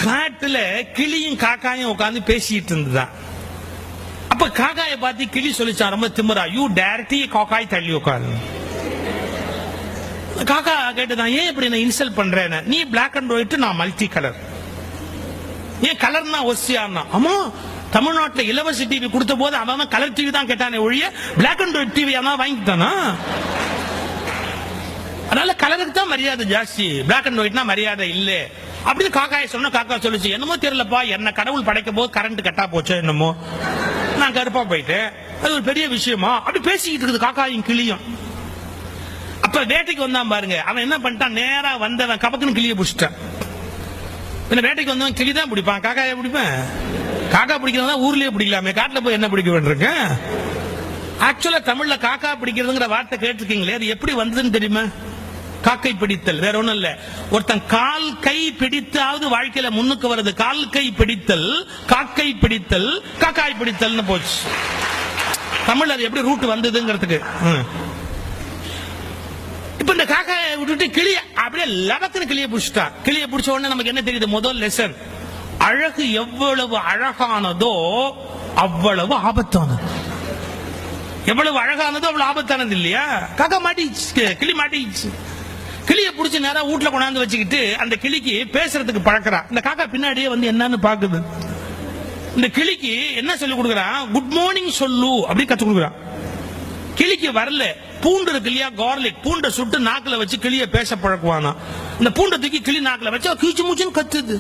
காட்டுல கிளியும் காக்காயும் உட்காந்து பேசிட்டு இருந்ததா. அப்ப காக்காயை பார்த்து கிளி சொல்லிச்சான் ரொம்ப திமிரா, யூ டைரக்ட்லி காக்காய் தள்ளி உட்காரு. காக்கா கேட்டுதான், ஏன் இப்படி நான் இன்சல்ட் பண்றேன், நீ பிளாக் அண்ட் ஒயிட் நான் மல்டி கலர், ஏன் கலர்னா ஒசியானா. ஆமா, தமிழ்நாட்டில் இலவச டிவி கொடுத்த போது அவன் கலர் டிவி தான் கேட்டானே ஒழிய பிளாக் அண்ட் ஒயிட் டிவி வாங்கிட்டானா. அதனால கலருக்கு தான் மரியாதை ஜாஸ்தி, பிளாக் அண்ட் ஒயிட்னா மரியாதை இல்லை அப்படின்னு காக்காயை சொன்ன. காக்கா சொல்லிச்சு, என்னமோ தெரியலப்பா, என்ன கடவுள் படைக்கும் போது கரண்ட் கட்டா போச்சு என்னமோ, நான் கருப்பா போயிட்டேன், அது ஒரு பெரிய விஷயமா அப்படி பேசிக்கிட்டு இருக்குது காக்காயும் கிளியும். அப்ப வேட்டைக்கு வந்தான் பாருங்க, அவன் என்ன பண்ணிட்டான், நேரா வந்தவன் கபக்குன்னு கிளியை பிடிச்சிட்டான். வேட்டைக்கு வந்தவன் கிளி தான் பிடிப்பான், காக்காயை பிடிப்பேன். காக்கா பிடிக்கிறதா ஊர்லயே பிடிக்கலாமே, காட்டுல போய் என்ன பிடிக்க வேண்டியிருக்கேன். ஆக்சுவலா தமிழ்ல காக்கா பிடிக்கிறதுங்கிற வார்த்தை கேட்டிருக்கீங்களே, அது எப்படி வந்ததுன்னு தெரியுமா? காக்கை பிடித்தல், வேற ஒண்ணும் இல்ல. ஒருத்தன் கால் கை பிடித்தாவது வாழ்க்கையில முன்னுக்கு வருது. கால் கை பிடித்தல், காக்கை பிடித்தல், காக்காய் பிடித்தல்னு போச்சு. தமிழ்ல அது எப்படி ரூட் வந்ததுங்கிறதுக்கு. இப்ப இந்த காக்காயை விட்டுட்டு கிளிய அப்படியே லபக்குன்னு கிளிய பிடிச்சிட்டா. கிளிய பிடிச்ச உடனே நமக்கு என்ன தெரியுது? முதல் லெசன், அழகு எவ்வளவு அழகானதோ அவ்வளவு ஆபத்தானது. எவ்வளவு அழகானதோ அவ்வளவு ஆபத்தானது இல்லையா? காக்கா மாட்டிச்சு, கிளி மாட்டிச்சு. கிளிய பிடிச்சி நேரம் வீட்டுல கொண்டாந்து வச்சுக்கிட்டு அந்த கிளிக்கு பேசுறதுக்கு பழக்கிறா. இந்த காக்கா பின்னாடியே வந்து என்னன்னு பாக்குது. இந்த கிளிக்கு என்ன சொல்லி கொடுக்குறான், குட் மார்னிங் சொல்லு அப்படி கத்து கொடுக்குறான். கிளிக்கு வரல. பூண்டு இருக்கு இல்லையா, கார்லிக், பூண்டை சுட்டு நாக்குல வச்சு கிளிய பேச பழக்குவானா. இந்த பூண்டை தூக்கி கிளி நாக்குல வச்சு கீச்சு மூச்சுன்னு கத்துது.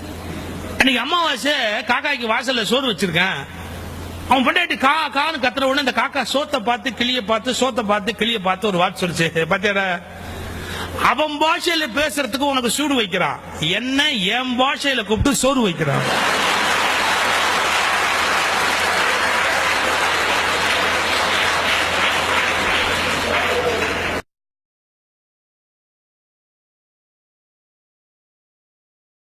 அன்னைக்கு அமாவாசை காக்காய்க்கு வாசல்ல சோறு வச்சிருக்கேன். அவன் பொண்டாட்டி கா கான்னு கத்துற உடனே இந்த காக்கா சோத்தை பார்த்து கிளிய பார்த்து, சோத்தை பார்த்து கிளிய பார்த்து ஒரு வார்த்தை சொல்லிச்சு, பாத்தியாடா, அவன் பாஷையில பேசுறதுக்கு உனக்கு சூடு வைக்கிறான், என்ன என் பாஷையில கூப்பிட்டு சோறு வைக்கிறான்.